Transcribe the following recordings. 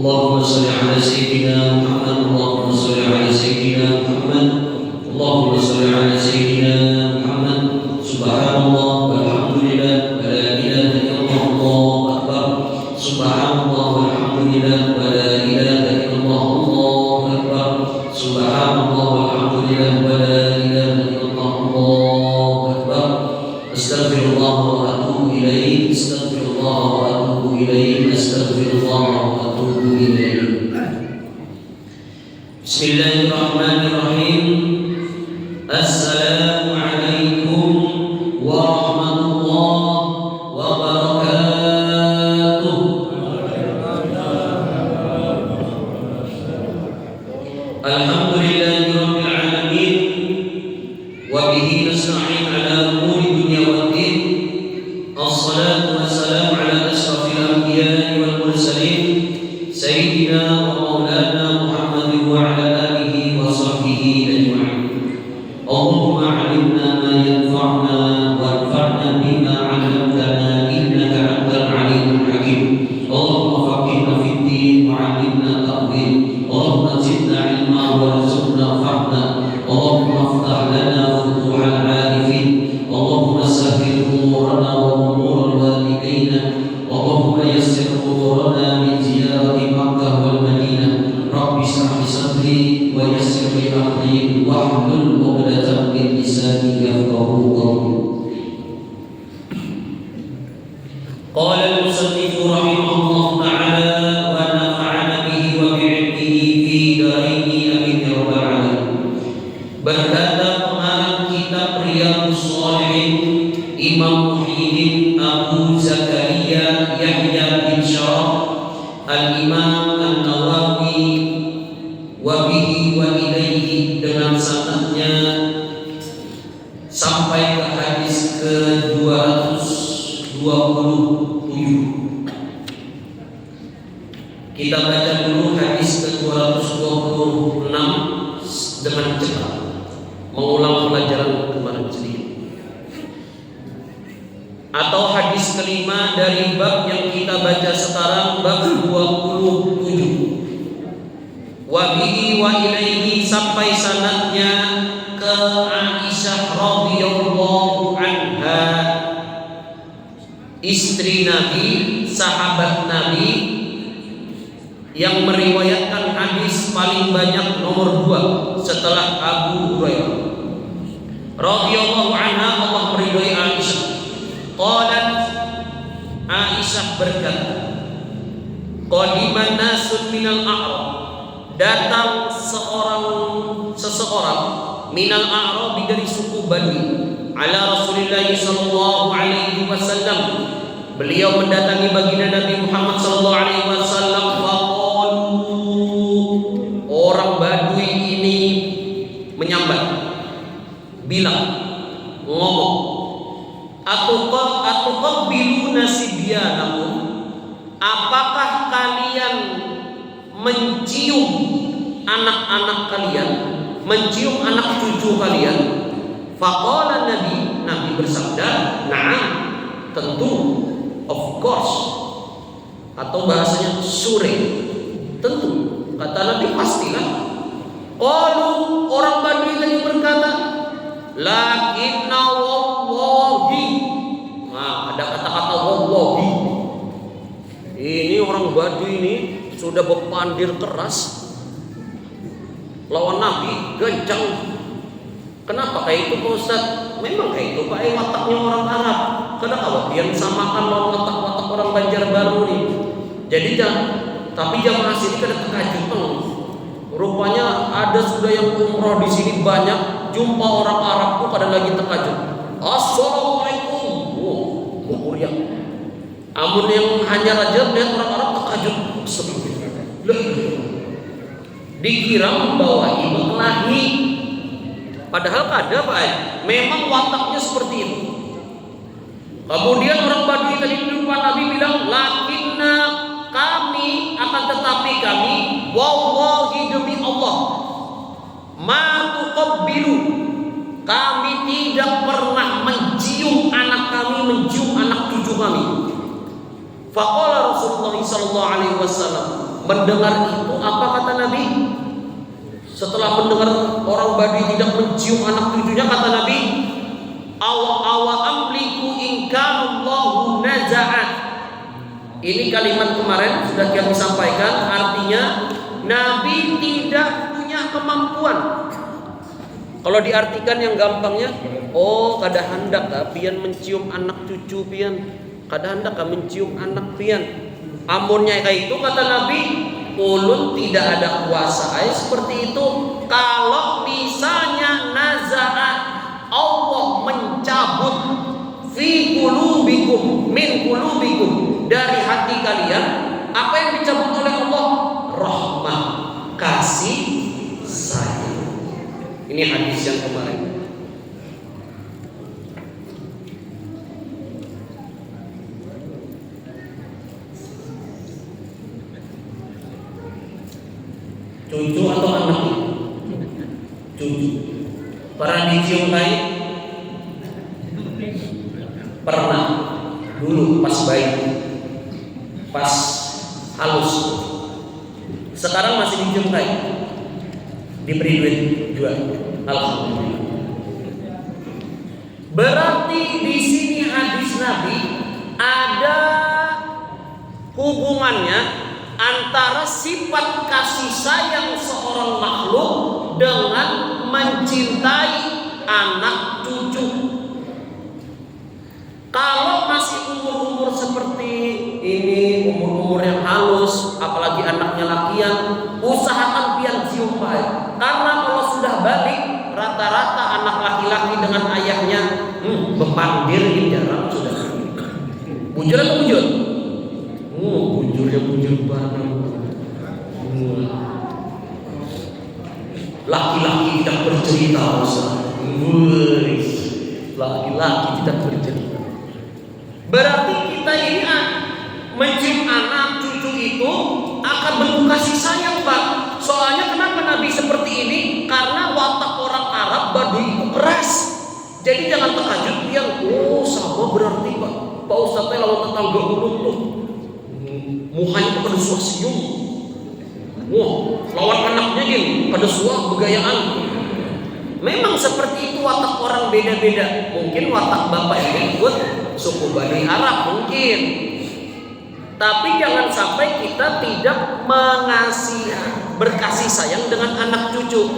اللهم صل على سيدنا محمد اللهم صل على سيدنا محمد اللهم صل على سيدنا محمد سبحان الله والحمد لله ولا إله إلا الله الله أكبر سبحان الله والحمد لله ولا إله إلا الله الله أكبر سبحان الله والحمد لله ولا إله إلا الله الله أكبر أستغفر الله وأتوب إليه أستغفر الله وأتوب إليه أستغفر الله وأتوب إليه بسم الله الرحمن الرحيم السلام عليكم ورحمة الله وبركاته الحمد لله رب العالمين وبه نستعين على أمور الدنيا والدين الصلاة والسلام على أشرف الأنبياء والمرسلين سيدنا ومولانا محمد وعلى آله وصحبه أجمعين اللهم علمنا ما ينفعنا وانفعنا بما علمتنا إنك أنت العليم الحكيم اللهم فقهنا في الدين وعلمنا تأويل اللهم زدنا علما وارزقنا فهما اللهم افتح لنا فتوح العارفين اللهم سهل أمورنا وأمور الوالدين اللهم يسر أمورنا من زيارة مكة والمدينة رب اشرح لي صدري ويسر لي أمري واحلل عقدة من لساني يفقهوا قولي قال المصنف رحمه الله تعالى ونفعنا به وبعلمه في دارين آمين يا رب العالمين. Berkata pengarang kitab Riyadhus Shalihin Imam Muhyiddin Abu Zakaria Yahya bin Syaraf Al-Imam An-Nawawi wa bihi wa ilaihi dengan sanadnya sampai ke hadis ke-227. Kita baca dulu hadis ke-226 dengan cepat, mengulang pelajaran kemarin sedikit. Atau hadis kelima dari bab yang kita baca sekarang, bab 27. Wa bihi wa ilaihi sampai sanadnya ke Aisyah radhiyallahu anha, istri Nabi, sahabat Nabi yang meriwayatkan hadis paling banyak nomor 2 setelah Abu Hurairah radhiyallahu anha. Allah meridhai Aisyah. Qalat, Aisyah berkata, qadiman nasun minal a'rab, datang seseorang minal a'rab dari suku Badui ala Rasulillah sallallahu alaihi wasallam. Beliau mendatangi baginda Nabi Muhammad sallallahu alaihi wasallam. Faqalu, orang Badui ini menyambat, bilang, ngomong, atuqabbiluna sibyanakum, apakah kalian mencium anak-anak kalian, mencium anak cucu kalian? Faqala Nabi bersabda, na'am, tentu, of course, atau bahasanya sure, tentu, kata Nabi, pastilah. Qalu, orang Badui tadi berkata, lakinna wallahi, nah ada kata-kata wallahi. Ini orang Badui ini sudah berpandir keras lawan Nabi, gancang. Kenapa kayak itu Pak Ustaz? Memang kayak itu Pak, wataknya orang Arab. Kenapa dia samakan lawan watak-watak orang Banjarbaru nih? Jadi tapi jamaah sini kada terkajutan. Rupanya ada sudah yang umroh di sini banyak, jumpa orang Arab pun pada lagi terkajut. Assalamualaikum. Muriah. Amun yang hanya raja lihat orang Arab terkajut. Dikira membawahi berkelahi. Padahal kada Pak. Memang wataknya seperti itu. Kemudian orang Badui tadi di depan Nabi bilang, lakinna, kami, akan tetapi kami, wallahi demi Allah, ma tuqabbilu, kami tidak pernah mencium anak kami, mencium anak cucu kami. Faqala Rasulullah sallallahu alaihi wasallam, mendengar itu apa kata Nabi? Setelah mendengar orang Badui tidak mencium anak cucunya, kata Nabi, awa amliku in kana Allahu naza'at. Ini kalimat kemarin sudah kami sampaikan, artinya Nabi tidak punya kemampuan. Kalau diartikan yang gampangnya, oh kada hendak pian mencium anak cucu pian, kada hendak mencium anak pian. Amunnya kayak itu kata Nabi, ulun tidak ada kuasa seperti itu. Kalau misalnya naza'at, Allah mencabut fi qulubikum min qulubikum, dari hati kalian, apa yang dicabut oleh Allah? Rahmah, kasih sayang. Ini hadis yang kemarin. Cucu atau anak? Cucu. Pernah dicium bayi? Pernah. Dulu pas bayi, pas halus. Sekarang masih dicium bayi. Diberi duit juga. Alhamdulillah. Berarti di sini hadis Nabi ada hubungannya antara sifat kasih sayang seorang makhluk dengan mencintai anak cucu. Kalau masih umur-umur seperti ini, umur-umur yang halus, apalagi anaknya lakian, usahakan biar cium baik. Karena kalau sudah balik, rata-rata anak laki-laki dengan ayahnya bepandir jarang sudah. Bujur atau bujur? Bujurnya bujur banget. Laki-laki tidak bercerita, laki-laki tidak bercerita. Berarti kita ini mencium anak cucu itu akan bentuk kasih sayang, Pak. Soalnya kenapa Nabi seperti ini? Karena watak orang Arab Badui itu keras. Jadi jangan terkejut yang sama berarti Pak Ustadz lawan tetangga ulun tuh. Mukanya tuh pada suah senyum. Wah, lawan anaknya gini, pada suah begayaan. Memang seperti itu watak orang beda-beda. Mungkin watak bapak yang ikut suku Bani Arab mungkin. Tapi jangan sampai kita tidak berkasih sayang dengan anak cucu.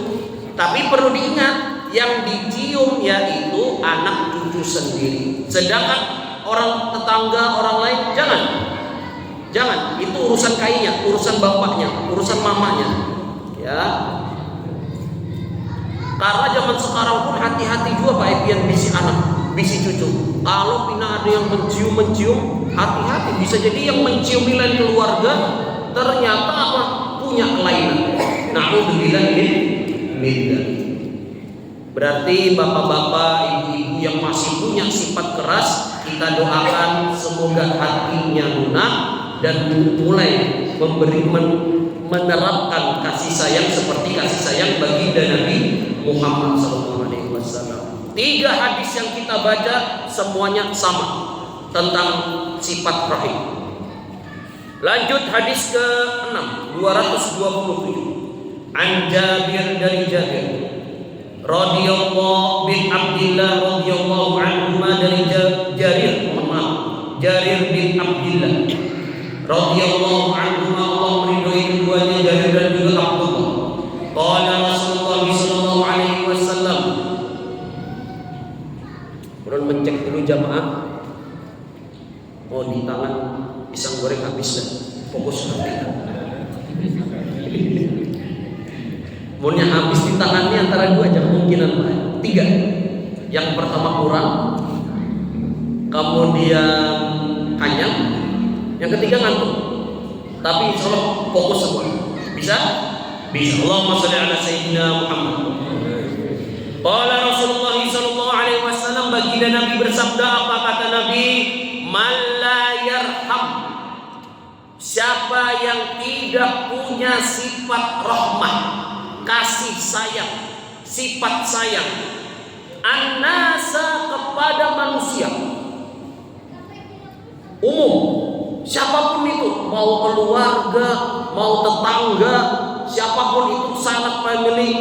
Tapi perlu diingat, yang dicium yaitu anak cucu sendiri. Sedangkan orang tetangga, orang lain jangan, itu urusan kainya, urusan bapaknya, urusan mamanya. Ya. Karena zaman sekarang pun hati-hati juga Pak Epian bisi anak, bisi cucu. Kalau pina ada yang mencium, hati-hati. Bisa jadi yang mencium nilai keluarga ternyata apa? Punya kelainan. Na'udzubillah min. Berarti bapak-bapak, ibu-ibu yang masih punya sifat keras, kita doakan semoga hatinya lunak dan mulai menerapkan kasih sayang seperti kasih sayang baginda Nabi Muhammad SAW. 3 hadis yang kita baca semuanya sama tentang sifat rahim. Lanjut hadis ke-6 227. An Jabir, dari Jabir radhiyallahu bin Abdillah radhiyallahu anhu, dari Jarir bin Abdillah radhiyallahu anhu, Allah meridhoi keduanya, Jarir dan juga Abdullah. Qala Rasulullah sallallahu alaihi wasallam. Belum mencek dulu jamaah. Oh, di tangan pisang goreng habis dah. Fokus nanti. Maunya habis di tangannya antara 2 jam kemungkinan 3. Yang pertama kurang, kemudian kenyang, yang ketiga ngantuk. Tapi insyaallah fokus semua. Bisa? Bisa. Allahumma shalli ala sayyidina Muhammad. Qala Rasulullah sallallahu alaihi wasallam, baginda Nabi bersabda, apa kata Nabi? Man la yarham, siapa yang tidak punya sifat rahmah, kasih sayang, sifat sayang, an-nasa, kepada manusia umum, siapapun itu, mau keluarga, mau tetangga, siapapun itu, sanak family,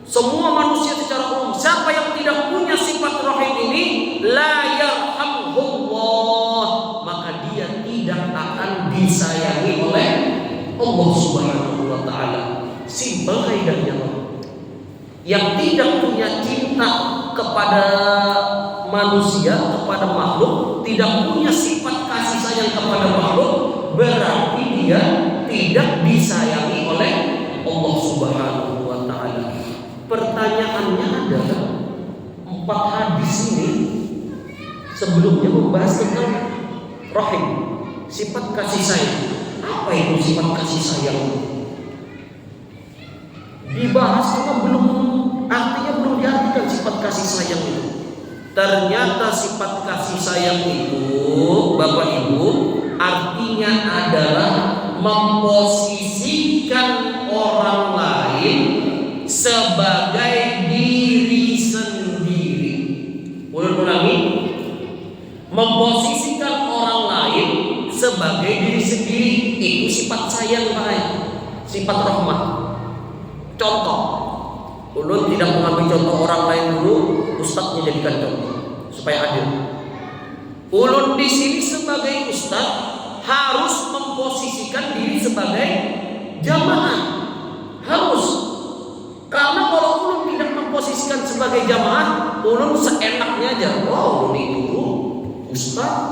semua manusia secara umum. Siapa yang tidak punya sifat rahim ini, la yarhamullah, maka dia tidak akan disayangi oleh Allah Subhanahu wa taala. Simpel kaidahnya. Yang tidak punya cinta kepada manusia, kepada makhluk, tidak punya sifat kasih sayang kepada makhluk, berarti dia tidak disayangi oleh Allah Subhanahu wa taala. Pertanyaannya adalah, 4 hadis ini sebelumnya membahas tentang rahim, sifat kasih sayang. Apa itu sifat kasih sayang? Dibahas cuma artinya belum diartikan sifat kasih sayang itu. Ternyata sifat kasih sayang itu, Bapak Ibu, artinya adalah memposisikan orang lain sebagai diri sendiri. Ulangi, memposisikan orang lain sebagai diri sendiri, itu sifat sayang baik, sifat rahmah. Contoh, ulun tidak mengambil contoh orang lain dulu, ustadznya jadikan contoh supaya adil. Ulun di sini sebagai ustadz harus memposisikan diri sebagai jamaah, harus. Karena kalau ulun tidak memposisikan sebagai jamaah, ulun seenaknya aja. Wow, ini dulu ustadz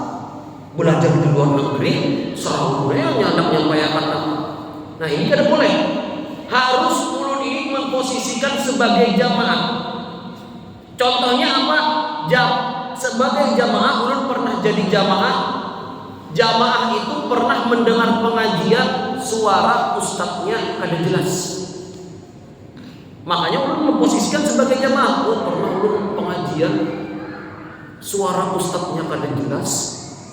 belajar di luar negeri, serawanya anak yang bayakan. Nah ini kan boleh. Harus ulun ini memposisikan sebagai jamaah. Contohnya apa? Sebagai jamaah, ulun pernah jadi jamaah. Jamaah itu pernah mendengar pengajian, suara ustadznya kada jelas. Makanya ulun memposisikan sebagai jamaah. Oh, pernah ulun pengajian, suara ustadznya kada jelas,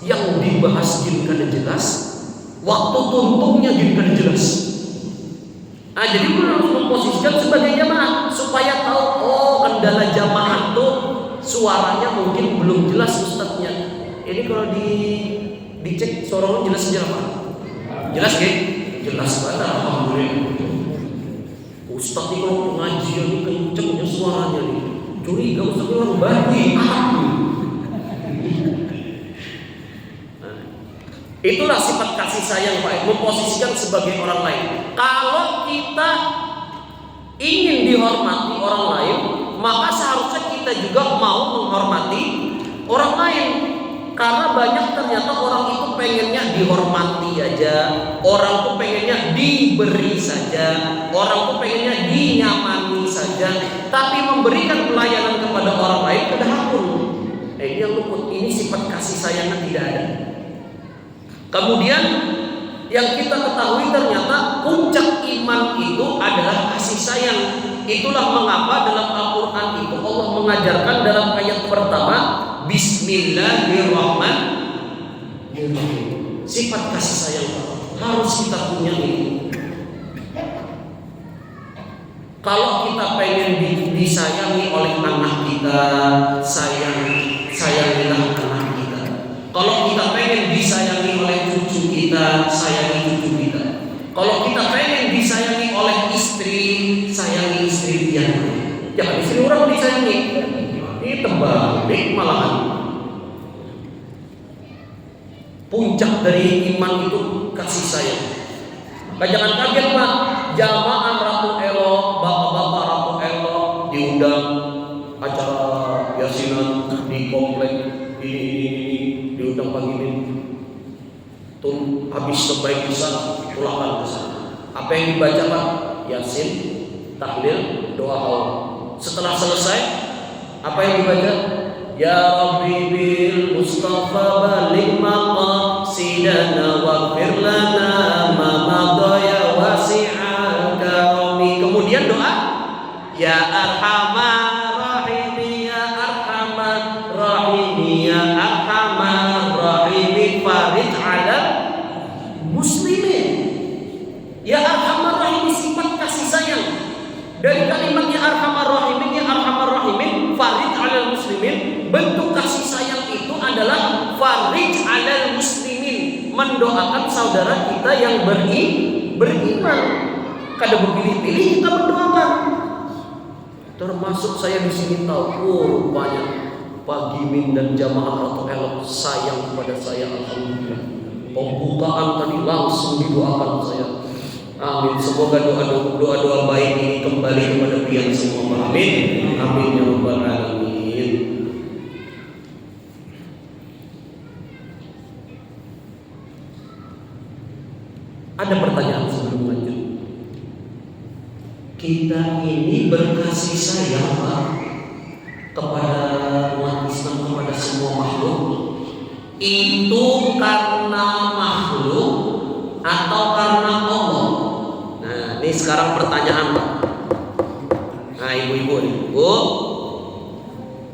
yang dibahas gin kada jelas, waktu tuntungnya gin kada jelas. Nah, jadi ulun harus memposisikan sebagai jamaah supaya tahu, oh, kendala jamaah tuh suaranya mungkin belum jelas ustadznya. Ini kalau dicek suara lu jelas aja apa? Jelas gak? Jelas banget, alhamdulillah. Ustadz ini kalau pengajian ini kencengnya suaranya nih. Curiga ustadz orang baru. Itulah sifat kasih sayang baik, memposisikan sebagai orang lain. Kalau kita ingin dihormati orang lain, maka seharusnya kita juga mau menghormati orang lain. Karena banyak ternyata orang itu pengennya dihormati aja, orang tuh pengennya diberi saja, orang tuh pengennya dinyamani saja, tapi memberikan pelayanan kepada orang lain pada hakun. Ini yang luput, ini sifat kasih sayangnya tidak ada. Kemudian yang kita ketahui ternyata puncak iman itu adalah kasih sayang. Itulah mengapa dalam Al-Quran itu Allah mengajarkan dalam ayat pertama, Bismillahirrahmanirrahim. Sifat kasih sayang harus kita punya ini. Kalau kita pengen disayangi oleh anak kita, sayangilah anak kita. Kalau kita pengen disayangi oleh cucu kita, sayangi cucu kita. Kalau kita pengen disayangi oleh istri, sayangi istri dia. Jangan istri orang disayangi. Ini terbalik malahan. Puncak dari iman itu kasih sayang. Jangan kaget Pak, jamaah Ratu Elo, bapak-bapak Ratu Elo diundang acara yasinan di komplek ini diundang pagi ini. Tuh habis sebaik bisa pulangkan ke sana. Apa yang dibaca Pak? Yasin, tahlil, doa Allah. Setelah selesai, apa yang dibaca? Ya Rabbi bil Mustafa balik maqasidana waghfir lana ma madha ya wasi'al karami. Kemudian doa ya arhamar rahimi ya arhamar rahimi ya arhamar rahimi farid ala muslimin. Ya arhamar rahimi sifat kasih sayang. Dari kalimat ya arhamar rahimin ya arhamar rahimin farid ala muslimin, bentuk kasih sayang itu adalah farij alal muslimin, mendoakan saudara kita yang beriman. Kada berpilih-pilih kita mendoakan. Termasuk saya di sini tahu, rupanya Pak Gimin dan jamaah atau elok sayang kepada saya, alhamdulillah. Pembukaan tadi langsung didoakan saya. Amin. Semoga doa-doa baik ini kembali kepada kalian semua. Amin. Amin ya rabbal alamin. Ada pertanyaan sebelum lanjut? Kita ini berkasih sayang Pak kepada umat Islam, kepada semua makhluk. Itu karena makhluk atau karena Allah? Nah, ini sekarang pertanyaan Pak. Nah, ibu-ibu nih, Bu.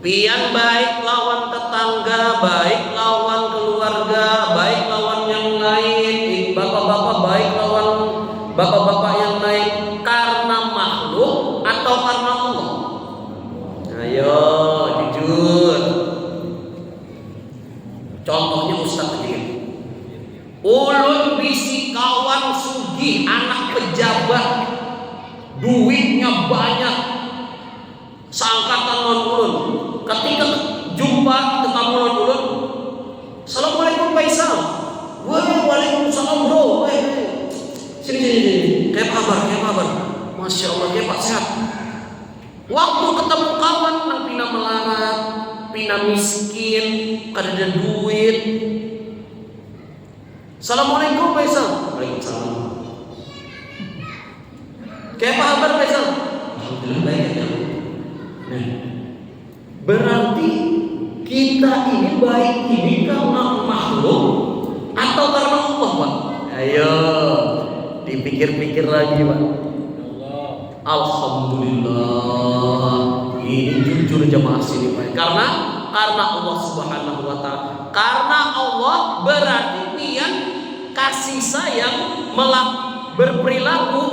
Pian baik lawan tetangga, baik lawan keluarga, baik lawan yang lain, bapak-bapak baik lawan bapak-bapak yang lain, karena makhluk atau karena Allah? Ayo jujur. Contohnya Ustaz aja. Ulun bisi kawan sugih, anak pejabat, duitnya banyak, seangkatan non ulun. Ketika jumpa ketemu non ulun, Assalamualaikum Pak Isam. Waalaikumsalam bro. Sini. Kayak kabar. Masya Allah, kayak Pak sehat. Waktu ketemu kawan nang pina melarat, pina miskin, kada ada duit. Assalamualaikum Pak Isam. Waalaikumsalam. Kayak apa kabar Pak Isam? Alhamdulillah baik ya. Nah, berarti kita ini baik ini karena makhluk atau karena Allah Pak? Ayo dipikir-pikir lagi Pak. Alhamdulillah, ini jujur jemaah sini Pak. Karena Allah Subhanahu wa taala. Karena Allah berarti pian kasih sayang berperilaku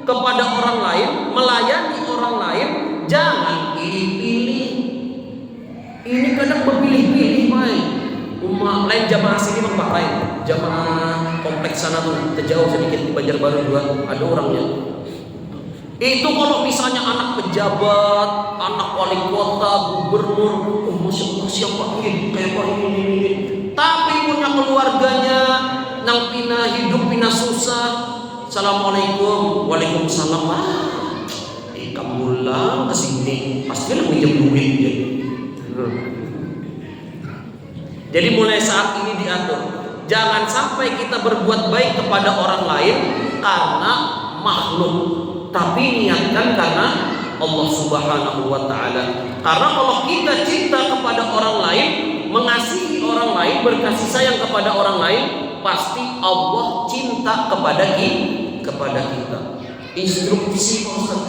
kepada orang lain, melayani orang lain, jangan pilih-pilih. Ini kadang berpilih-pilih Pak. Lain jamaah sini pakai jamaah kompleks sana tuh, terjauh sedikit di Banjarbaru juga ada orangnya. Itu kalau misalnya anak pejabat, anak wali kota, gubernur, masya Allah siapa ini, kayak Pak ini. Tapi punya keluarganya, nang pina hidup pina susah. Assalamualaikum, waalaikumsalam. Kamu lah kesini, pasti lah minjem duit dia. Jadi mulai saat ini diatur, jangan sampai kita berbuat baik kepada orang lain karena makhluk, tapi niatkan karena Allah Subhanahu wa taala. Karena kalau kita cinta kepada orang lain, mengasihi orang lain, berkasih sayang kepada orang lain, pasti Allah cinta kepada kita. Instruksi Pak Ustaz.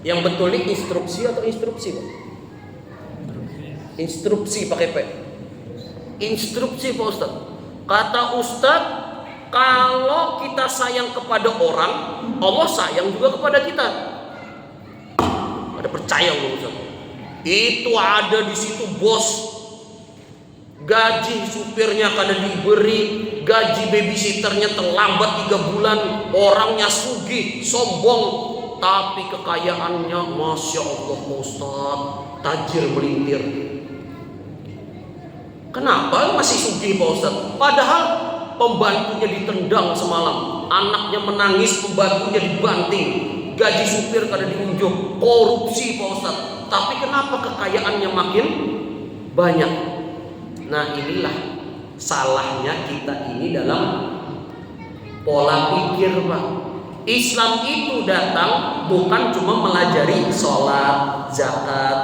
Yang betul ini instruksi atau instruksi Pak? Instruksi pakai P. Instruksi Pak Ustaz. Kata Ustaz, kalau kita sayang kepada orang, Allah sayang juga kepada kita. Ada percaya Pak Ustaz? Itu ada di situ bos, gaji supirnya kada diberi, gaji babysitternya terlambat 3 bulan, orangnya sugih, sombong, tapi kekayaannya masya Allah Pak Ustaz, tajir melintir. Kenapa masih sugih Pak Ustaz? Padahal pembantunya ditendang semalam, anaknya menangis, pembantunya dibanting, gaji supir kada diunjuk, korupsi Pak Ustaz. Tapi kenapa kekayaannya makin banyak? Nah, inilah salahnya kita ini dalam pola pikir Pak. Islam itu datang bukan cuma melajari sholat, zakat,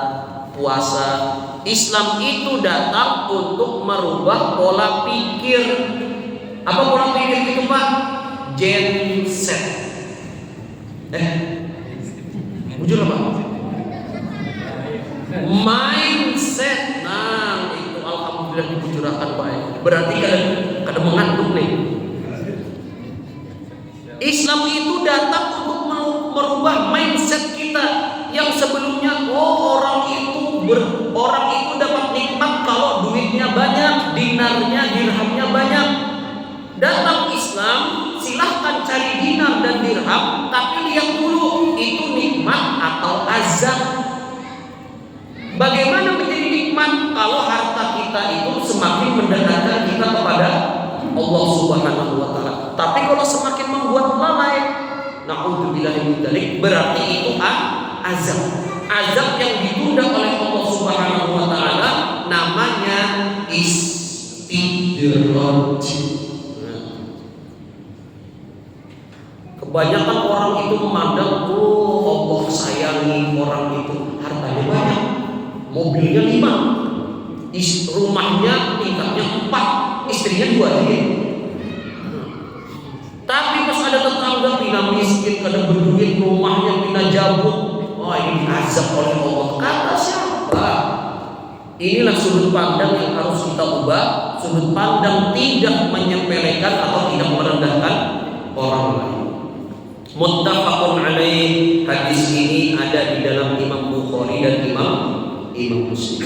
puasa. Islam itu datang untuk merubah pola pikir. Apa pola pikir itu Pak? Genset. Jujur Pak. Mindset. Nah, itu alhamdulillah dibujurakan Pak. Berarti kada mengantuk nih. Islam itu datang untuk merubah mindset kita yang sebelumnya orang itu dapat nikmat kalau duitnya banyak, dinarnya, dirhamnya banyak. Datang Islam, silahkan cari dinar dan dirham, tapi lihat dulu itu nikmat atau azab. Bagaimana menjadi nikmat kalau harta kita itu semakin mendekatkan kita kepada Allah Subhanahu wa taala. Tapi kalau semakin membuat lalai, naudzubillahi min dzalik, berarti itu azab. Azab yang ditunda oleh Allah Subhanahu wa taala namanya istidraj. Kebanyakan orang itu memandang, oh Allah sayangi orang itu, hartanya banyak, mobilnya 5, rumahnya tingkatnya 4, istrinya 2 aja. Tapi pas ada tetangga pina miskin, kada berduit, rumahnya pina jabuk, oh ini azab oleh Allah. Kata siapa? Inilah sudut pandang yang harus kita ubah. Sudut pandang tidak menyepelekan atau tidak merendahkan orang lain. Muttafaqun alaih. Hadis ini ada di dalam Imam Bukhari dan Imam Muslim.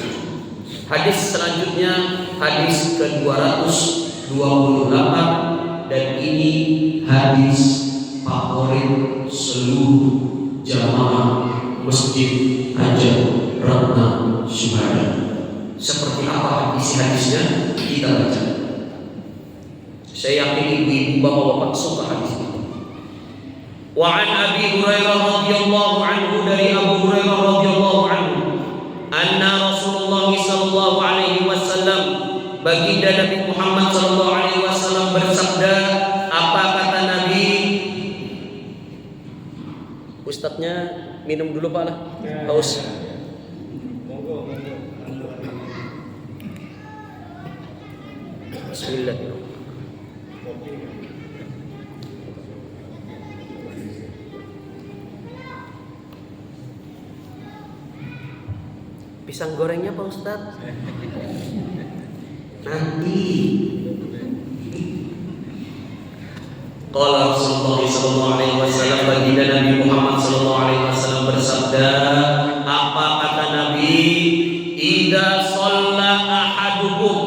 Hadis selanjutnya hadis ke-228, dan ini hadis favorit seluruh jamaah Masjid Hajar Ratna Syuhada. Seperti apa isi hadisnya? Kita baca. Saya yakin ibu-ibu, bapak-bapak suka hadis ini. Wa an Abi Hurairah radhiyallahu anhu, dari Abu Hurairah radhiyallahu anhu, anna Rasulullah sallallahu alaihi wasallam, baginda Nabi Muhammad sallallahu alaihi wasallam bersabda. Apa kata Nabi? Ustadznya minum dulu Pak lah. Haus. Bismillahirrahmanirrahim. Pisang gorengnya Pak Ustadz? Nanti. Qala Rasulullah sallallahu alaihi wasallam, baginda Nabi Muhammad sallallahu alaihi wasallam bersabda. Apa kata Nabi? Idza shalla ahadukum,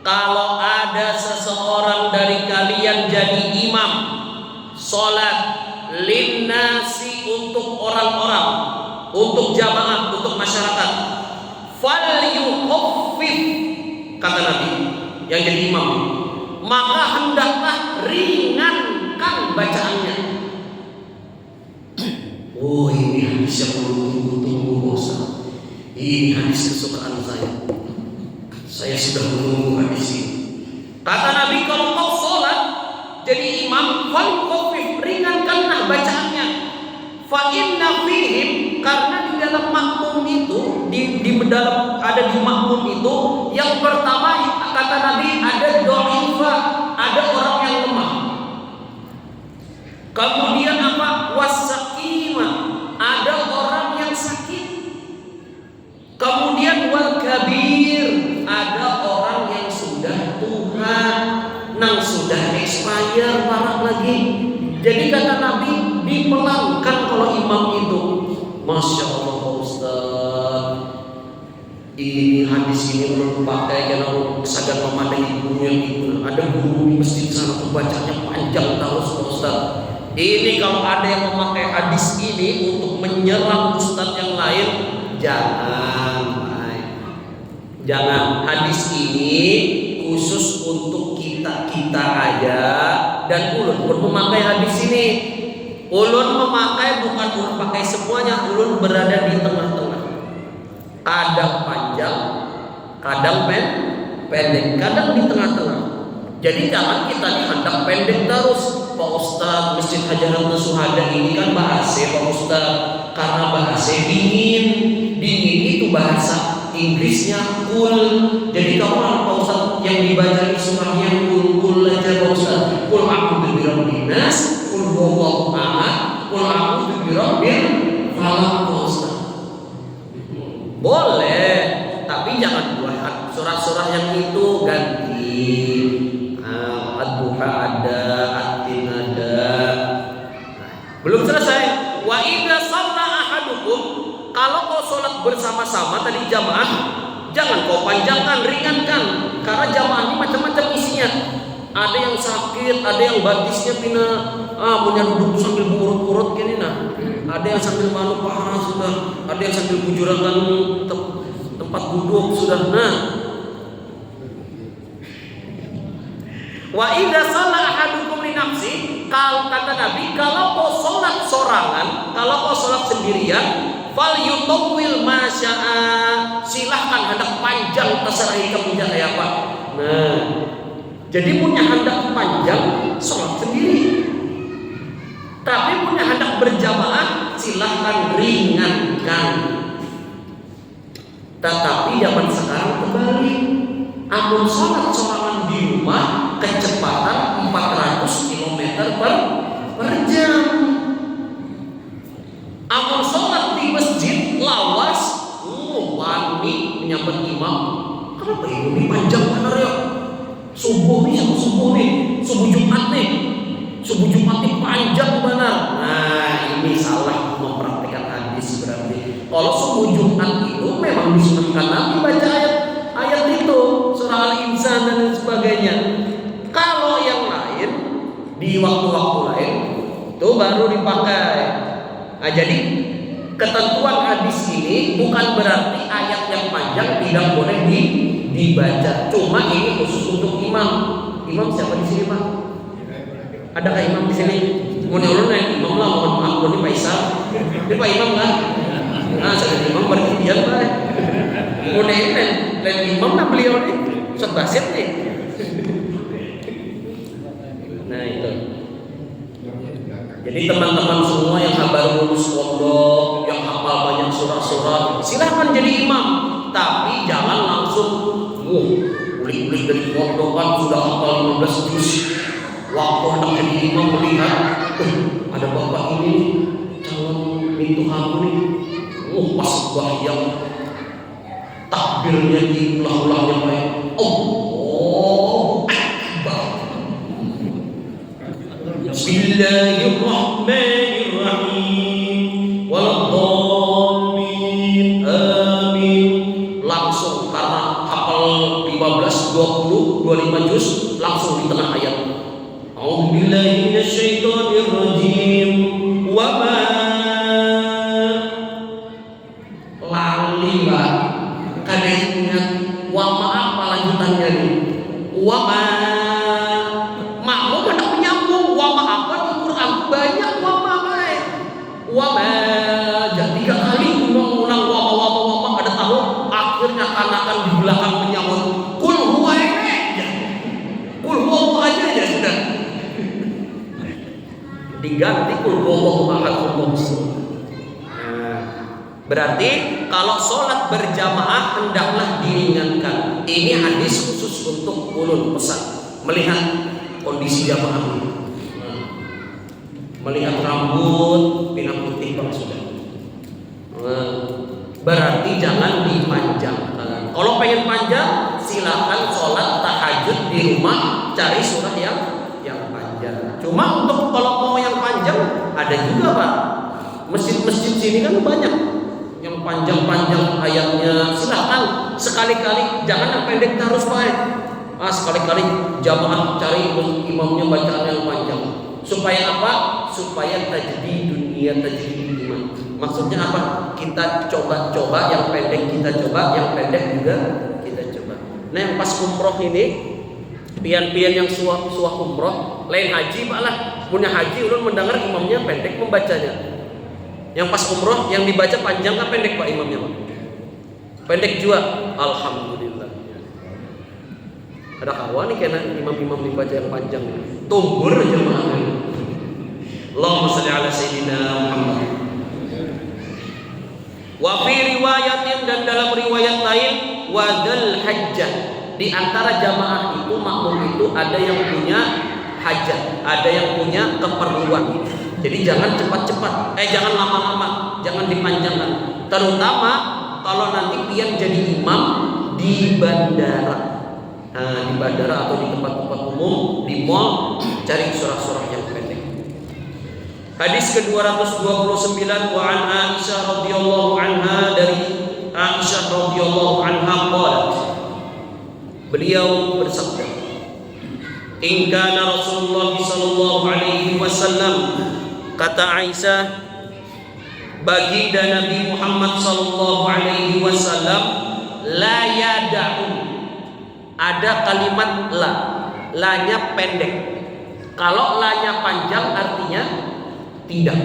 kalau ada seseorang dari kalian jadi imam salat linnasi, untuk orang-orang, untuk jamaah, untuk masyarakat, falyukhaffif, kata Nabi yang jadi imam, maka hendaklah ringankan bacaannya. Oh, ini hadis yang tunggu-tunggu bosan. Ini hadis kesukaan saya. Saya sudah menunggu hadis ini. Kata Nabi, kalau kau sholat jadi imam, falyukhaffif, ringankanlah bacaannya. Fa inna fihim, karena di dalam makmum itu, di dalam ada di makmum itu, yang pertama kata Nabi ada dha'ifa, ada orang yang lemah. Kemudian apa? Wasaqima, ada orang yang sakit. Kemudian wal kabir, ada orang yang sudah tua, nang sudah expired, parah lagi. Jadi kata Nabi, dipelangkan kalau imam itu. Masya Allah Pak Ustaz, ini hadis ini ulun pakai karena ulun sadar memadai guru yang itu. Ada guru di masjid sana tuh bacanya panjang terus Pak Ustaz. Ini kalau ada yang memakai hadis ini untuk menyerang ustaz yang lain, jangan. Hadis ini khusus untuk kita aja, dan ulun pun memakai hadis ini. Ulun memakai bukan ulun pakai semuanya, ulun berada di tengah-tengah. Kadang panjang, kadang pendek, kadang di tengah-tengah. Jadi jangan kita dihantam pendek terus. Pak Ustadz, Masjid Hajar Ratna Syuhada ini kan bahasa Pak Ustadz, karena bahasa dingin itu bahasa Inggrisnya cool. Jadi kamu Pak Ustadz yang dibaca di surah yang cool aja Pak Ustadz. Qul a'udzu birabbin nas, qul huwallahu ahad, qul a'udzu birabbil falaq Pak Ustadz. Boleh, tapi jangan buat surah-surah yang itu, ganti. Ad-duha ada, at-tin ada. Belum selesai. Wa idza shalla ahadukum, kalau kau sholat bersama-sama tadi jamaah, jangan kau panjangkan, ringankan, karena jamaah ini macam-macam isinya. Ada yang sakit, ada yang batisnya pina punya duduk sambil urut-urut gini nah. Ada yang sambil manu paha sudah, ada yang sambil bujurakan tempat duduk sudah. Nah, wa idza shalla ahadukum li nafsi, kalau kata Nabi, kalau kau sholat sorangan, kalau kau sholat sendirian, fal yutawwil ma syaa, silahkan hendak panjang terserah kamu kayak apa. Nah, jadi punya hendak panjang sholat sendiri, tapi punya hendak berjamaah silahkan ringankan. Tetapi zaman sekarang kembali, amun sholat sorangan di rumah kecepatan 400 km per jam. Amun sholat di masjid lawas, wani menyambut imam. Kenapa ini panjang benar ya? Subuh Jumat nih panjang benar. Nah, ini salah mempraktikkan hadis berarti. Kalau subuh Jumat itu memang disunahkan Nabi baca ayat itu, surah Al-Insan dan sebagainya. Kalau yang lain di waktu-waktu lain itu baru dipakai. Nah, jadi ketentuan hadis ini bukan berarti ayat yang panjang tidak boleh dibaca. Cuma ini khusus untuk imam. Imam siapa di sini, Pak? Adakah imam di sini? Ulun naik imam lah, mohon maaf, ini Pak Isa. Ini Pak Imam kan? Nah, saya imam berarti dia Pak. Lain imam lah beliau nih, Ustaz Basit nih. Nah itu. Jadi teman-teman semua yang baru lulus pondok, yang hafal banyak surah-surah, silahkan jadi imam. Tapi jangan langsung ulik-ulik dari pondokan sudah hafal 15 juz. Waktu hendak jadi imam melihat, ada bapak ini calon pintu hamu nih, pas bahyang takbirnya diulang-ulang yang baik. Allahu Akbar. Bismillahirrahmanirrahim. Waladhdallin. Amin. Langsung karena hafal 15, 20, 25 juz langsung di tengah ayat. A'udzubillahi minasyaitonirrajim. Wa ma lali Pak. Kada ingat wa ma apa lanjutannya nih? Wa ma makmum hendak menyambung wa ma apa di Quran banyak wa ma baik. Wa ma jadi 3 kali ulang-ulang wa ma ada tahu akhirnya kanakan di belakang menyambut kul huwa aja. Kul huwa aja ya sudah. Diganti kul huwa ahad. Berarti kalau sholat berjamaah hendaklah diringankan. Ini hadis khusus untuk ulun pesan, melihat kondisi jamaah, melihat rambut pina putih bang sudah. Berarti jangan dipanjangkan. Kalau pengen panjang, silakan sholat tahajud di rumah, cari surah yang panjang. Cuma untuk kalau mau yang panjang ada juga Pak. Masjid-masjid sini kan banyak yang panjang-panjang ayatnya. Silahkan sekali-kali, jangan yang pendek terus Pak. Sekali-kali jamaah cari imamnya bacaan yang panjang. Supaya apa? Supaya tajdid dunia, tajdid iman. Maksudnya apa? Kita coba-coba yang pendek, kita coba yang pendek juga kita coba. Nah yang pas umroh ini, pian-pian yang suah umroh, lain haji Pak lah. Punya haji ulun mendengar imamnya pendek membacanya. Yang pas umroh yang dibaca panjang kan pendek Pak imamnya Pak? Pendek juga. Alhamdulillah. Ada kawan nih kena imam-imam dibaca yang panjang. Tumbur jemaah. Allahumma shalli ala sayyidina Muhammad. Wa fi riwayatin, dan dalam riwayat lain, wadal hajjah, di antara jamaah itu makmum itu ada yang punya hajat, ada yang punya keperluan. Jadi jangan cepat-cepat, jangan lama-lama, jangan dipanjangkan. Terutama kalau nanti pian jadi imam di bandara. Di bandara atau di tempat-tempat umum, di mall, cari surah-surah yang pendek. Hadis ke-229, wa an Aisyah radhiyallahu anha, dari Aisyah radhiyallahu anha qalat, beliau bersabda, In kana Rasulullah sallallahu alaihi wasallam, kata Aisyah, baginda Nabi Muhammad sallallahu alaihi wasallam, la yada'u. Ada kalimat la, la-nya pendek. Kalau la-nya panjang artinya tidak.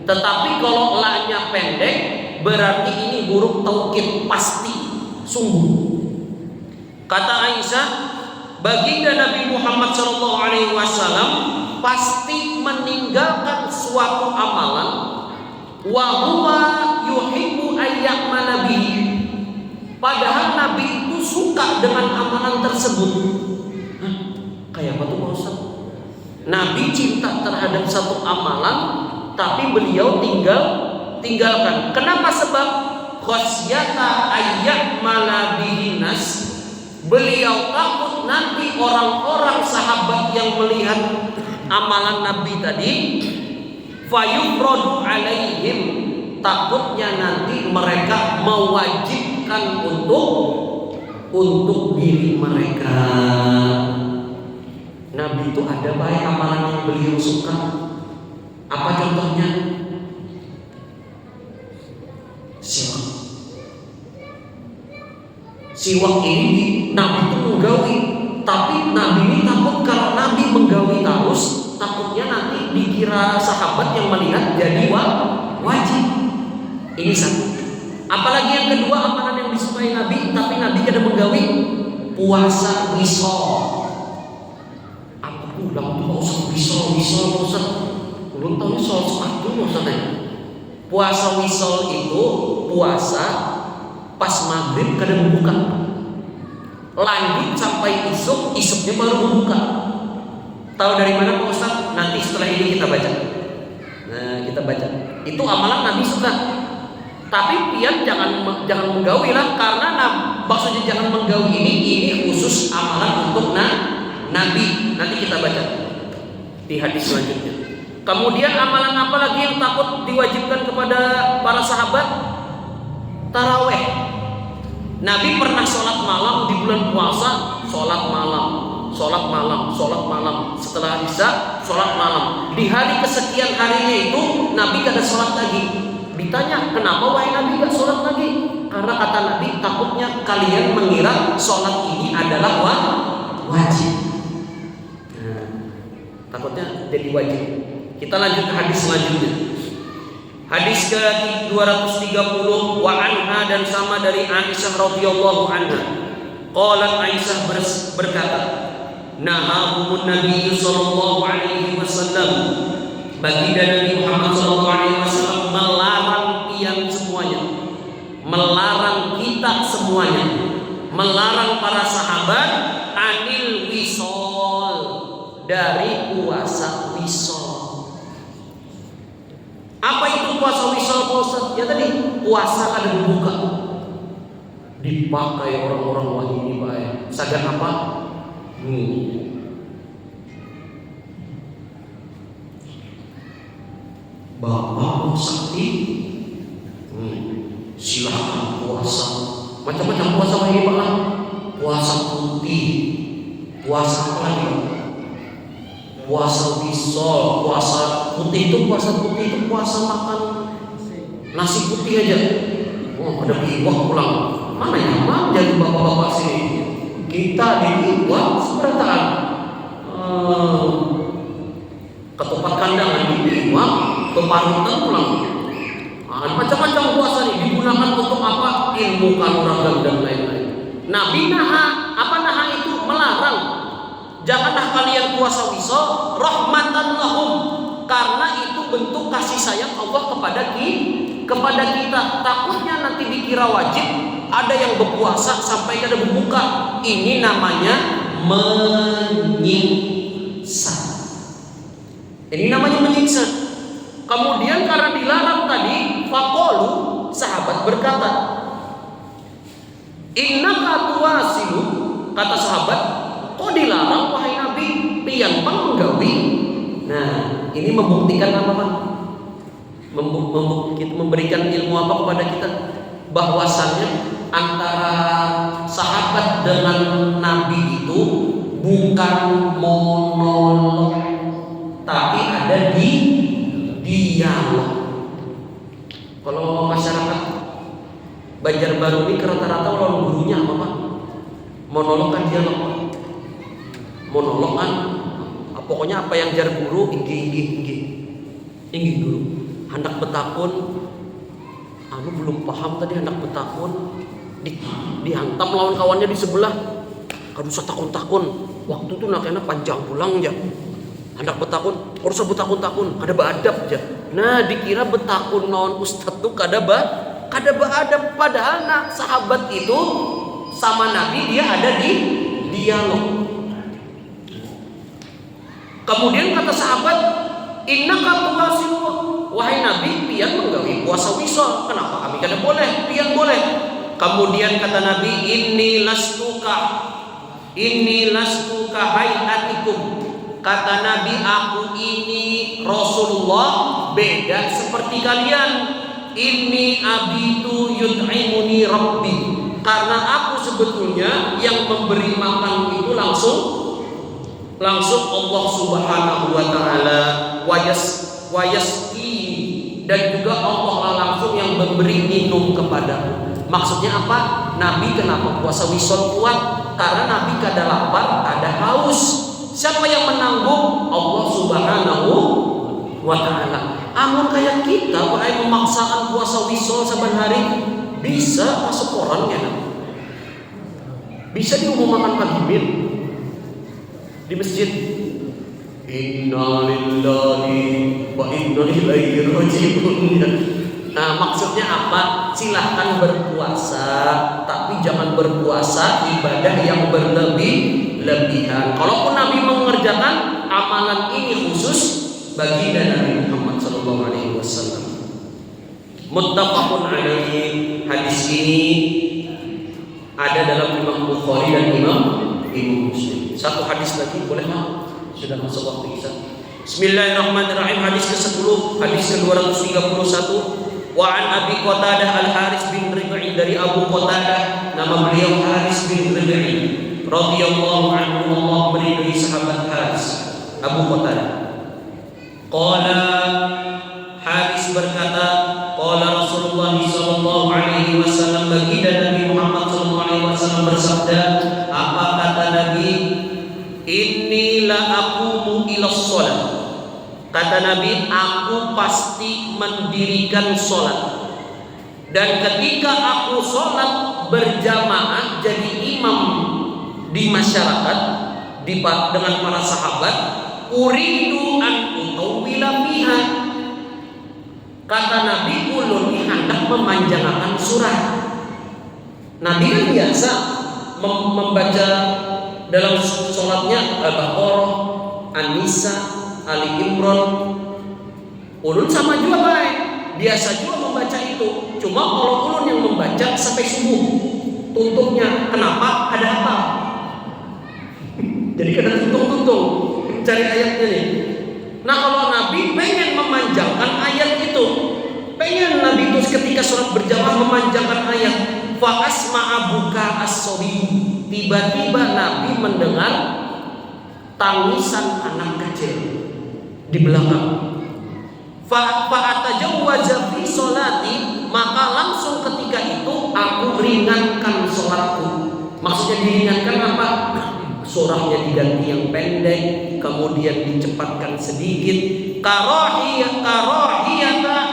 Tetapi kalau la-nya pendek berarti ini huruf taukid, pasti, sungguh. Kata Aisyah, baginda Nabi Muhammad SAW pasti meninggalkan suatu amalan, wa huwa yuhibbu ayya'mala bihi. Padahal Nabi itu suka dengan amalan tersebut. Kayak apa tuh Pak Ustaz? Nabi cinta terhadap satu amalan, tapi beliau tinggalkan. Kenapa? Sebab khasyata ayya'mala bihi nas. Beliau takut nanti orang-orang sahabat yang melihat amalan Nabi tadi, fayufradu alaihim, takutnya nanti mereka mewajibkan untuk diri mereka. Nabi itu ada baik amalan yang beliau suka. Apa contohnya? Siwak. Siwak ini Nabi itu menggawi, tapi Nabi ini takut kalau Nabi menggawi terus, takutnya nanti dikira sahabat yang melihat jadi wajib. Ini satu. Apalagi yang kedua, amalan yang disukai Nabi tapi Nabi tidak menggawi, puasa wisol. Aku bilang tuh wisol Ustaz. Belum tahu soal sepatu Ustaz. Puasa wisol itu puasa pas maghrib kadang membuka, lanjut sampai isuknya baru membuka. Tahu dari mana Pak Ustaz? Nanti setelah ini kita baca. Nah, kita baca. Itu amalan Nabi suka. Tapi pian jangan menggawi lah, karena maksudnya jangan menggawi ini khusus amalan untuk Nabi. Nanti kita baca di hadis selanjutnya. Kemudian amalan apa lagi yang takut diwajibkan kepada para sahabat? Taraweh. Nabi pernah sholat malam di bulan puasa, sholat malam. Setelah isya, sholat malam. Di hari kesekian harinya itu Nabi kada sholat lagi. Ditanya, kenapa wahai Nabi gak sholat lagi? Karena kata Nabi, takutnya kalian mengira sholat ini adalah wajib. Nah, takutnya jadi wajib. Kita lanjut ke hadis selanjutnya. Hadis ke-230, wa anha, dan sama dari Aisyah radhiyallahu anha. Qalat Aisyah berkata, nahahumun Nabi sallallahu alaihi wasallam, baginda Nabi Muhammad sallallahu alaihi wasallam melarang pian semuanya, melarang kita semuanya, melarang para sahabat anil wisol, dari puasa wisol. Apa itu puasa wisol Pak Ustaz? Ya tadi puasa ada berbuka, dipakai orang-orang wahid ini baik. Sadar apa? Bapak sakti, silakan puasa. Macam-macam puasa ini Pak. Puasa putih, puasa apa lagi? Puasa wisol, puasa putih itu puasa makan nasi putih aja. Oh, ada biwak pulang. Mana yang mau jadi bapak-bapak sini? Kita di biwak seberataan. Ketupat kandangan di biwak, keparutan pulang. Macam-macam puasa nih digunakan untuk apa? Ilmu kanuragan dan lain-lain. Nabi apa itu? Melarang. Janganlah kalian puasa wisol rahmatan lahum, karena itu bentuk kasih sayang Allah kepada kita. Takutnya nanti dikira wajib, ada yang berpuasa sampai kada berbuka. Ini namanya menyiksa. Kemudian karena dilarang tadi, faqalu, sahabat berkata, innaka tuwasilu, kata sahabat, kok dilarang wahai Nabi? Pian pang menggawi. Nah, ini membuktikan apa Pak? Memberikan ilmu apa kepada kita? Bahwasannya antara sahabat dengan Nabi itu bukan monolog, tapi ada di dialog. Kalau masyarakat Banjarbaru ini rata-rata lawan gurunya apa Pak? Monolog kan dialog Pak. Monolog kan pokoknya apa yang jar guru inggih guru. Hendak betakun belum paham tadi hendak betakun dihantam lawan kawannya di sebelah. Aduh satakun-takun. Waktu tuh nakena panjang pulang ya. Hendak betakun harus betakun-takun kada beadab aja. Nah dikira betakun lawan ustaz tuh kada beadab, padahal sahabat itu sama Nabi dia ada di dialog. Kemudian kata sahabat, innaka tuwasilu, wahai Nabi, pian menggawi puasa wisol. Kenapa kami kada boleh? Pian boleh. Kemudian kata Nabi, inni lastuka hayatikum. Kata Nabi, aku ini Rasulullah beda seperti kalian. Inni abitu yut'imuni rabbi. Karena aku sebetulnya yang memberi makan itu langsung Allah Subhanahu wa taala, wayasqi, dan juga Allah langsung yang memberi minum kepadaku. Maksudnya apa? Nabi kenapa puasa wisol kuat? Karena Nabi kada lapar, kada haus. Siapa yang menanggung? Allah Subhanahu wa taala. Amun kayak kita pakai memaksakan puasa wisol saban hari, bisa masuk korannya. Bisa diumumkan takbir di masjid. Inna lillahi wa inna ilaihi raji'un. Nah, maksudnya apa? Silahkan berpuasa, tapi jangan berpuasa ibadah yang berlebih-lebihan. Kalaupun Nabi mengerjakan amalan ini khusus bagi Nabi Muhammad sallallahu alaihi wasallam. Muttafaqun alaihi. Hadis ini ada dalam Imam Bukhari dan Imam Muslim. Satu hadis lagi boleh Pak? Sudah masuk waktu Isya. Bismillahirrahmanirrahim. Hadis ke-10, hadis ke-231. Wa an Abi Qatadah Al-Haris bin Rib'i, dari Abu Qatadah, nama beliau Haris bin Rib'i radhiyallahu anhu, Allah meridai sahabat Haris, Abu Qatadah. Qala, Haris berkata, qala Rasulullah sallallahu alaihi wasallam, baginda Nabi Muhammad sallallahu alaihi wasallam bersabda, apa kata Nabi? Inni la aqumu ila shalah. Kata Nabi, aku pasti mendirikan sholat. Dan ketika aku sholat berjamaah jadi imam di masyarakat dengan para sahabat, uridu an utawwila fiha. Kata Nabi, ulun hendak memanjangkan surah. Nabi kan biasa membaca dalam sholatnya Al-Baqarah, An-Nisa, Ali Imran. Ulun sama juga baik, biasa juga membaca itu. Cuma kalau ulun yang membaca sampai subuh tuntutnya. Kenapa? Ada apa? Jadi kena tuntung-tuntung cari ayatnya nih. Nah kalau Nabi pengen memanjangkan ayat itu, pengen Nabi itu ketika sholat berjamaah memanjangkan ayat. Fa asma'a buka as-sabi. Tiba-tiba Nabi mendengar tangisan anak kecil di belakang. Fa'atajawwaza fi sholati, maka langsung ketika itu aku ringankan sholatku. Maksudnya diringankan apa? Surahnya diganti yang pendek, kemudian dicepatkan sedikit. Karahiyata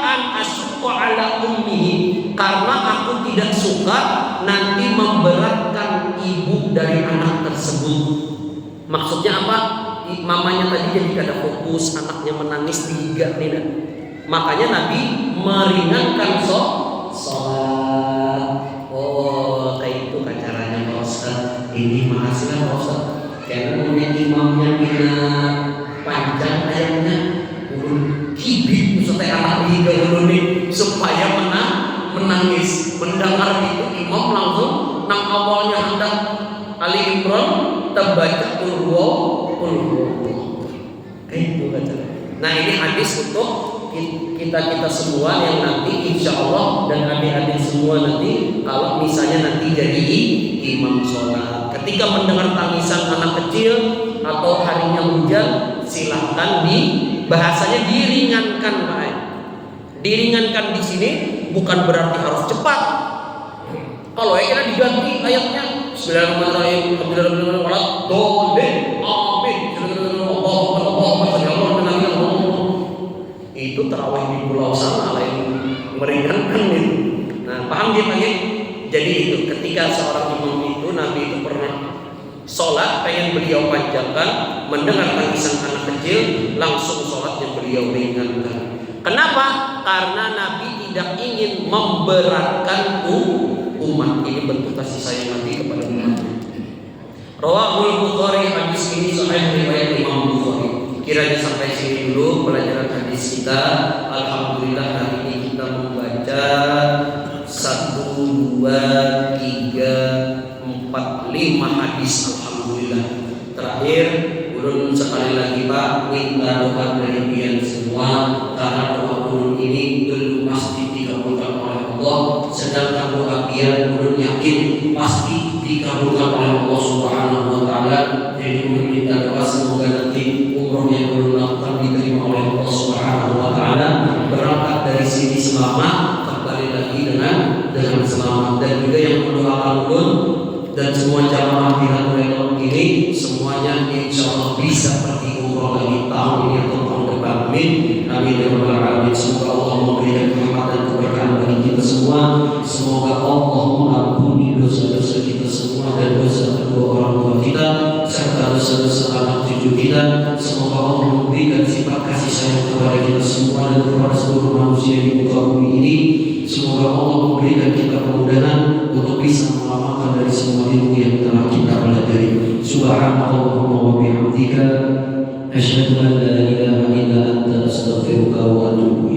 an asyqa ala ummihi, karena aku tidak suka nanti memberatkan ibu dari anak tersebut. Maksudnya apa? Mamanya tadi jadi kada fokus, anaknya menangis tiga nih. Makanya Nabi meringankan sholat. Oh, kayak itu kan caranya Pak Ustaz. Ini makasih lah Pak Ustaz. Karena punya imamnya minat panjang ayatnya, ulun kibit Ustaz anak tiga ulun nih supaya menangis. Mendengar itu imam langsung nang awalnya hendak Ali Imran terbaca ulwa. Kayak itu kata. Nah ini hadis untuk kita semua yang nanti insya Allah dan adik-adik semua nanti kalau misalnya nanti jadi imam sholat, ketika mendengar tangisan anak kecil atau harinya hujan, silahkan bahasanya diringankan, Pak. Diringankan di sini bukan berarti harus cepat. Kalau kira diganti ayatnya Bismillahirrahmanirrahim, itu terawih di pulau sana lain meringankan itu. Nah, paham dia Pak? Jadi itu ketika seorang imam itu, Nabi itu pernah sholat pengen beliau panjangkan, mendengar tangisan anak kecil langsung sholat yang beliau ringankan. Kenapa? Karena Nabi tidak ingin memberatkan umat. Ini bentuk kasih sayang Nabi kepada umat. Rawahul Bukhari, hadis ini sahih riwayat Imam Bukhari. Kiranya sampai sini dulu pelajaran hadis kita. Alhamdulillah hari ini kita membaca 1, 2, 3, 4, 5 hadis. Alhamdulillah. Terakhir, ulun sekali lagi Pak minta doa dari kalian semua, karena doa ulun ini belum pasti dikabulkan oleh Allah. Sedangkan doa kalian ulun yakin pasti dikabulkan oleh Allah Subhanahu wa taala. Jadi ulun minta doa semoga nanti umroh yang ulun lakukan diterima oleh Allah Subhanahu wa taala, berangkat dari sini selamat, kembali lagi dengan selamat. Dan juga yang mendoakan ulun dan semua jamaah Hilatul ini semuanya insya Allah bisa pergi umroh lagi tahun ini atau tahun depan. Amin. Amin ya rabbal alamin. Semoga Allah memberikan rahmat dan keberkahan bagi kita semua. Semoga Allah mengampuni dosa-dosa kita semua dan dosa kedua orang tua kita serta dosa-dosa anak cucu kita. Semoga Allah memberikan sifat kasih sayang kepada kita semua dan kepada seluruh manusia di muka bumi ini. Semoga Allah memberikan kita kemudahan untuk bisa mengamalkan dari semua ilmu yang telah kita pelajari. Subhanallahumma wa bihamdika asyhadu an la ilaha illa anta astaghfiruka wa atubu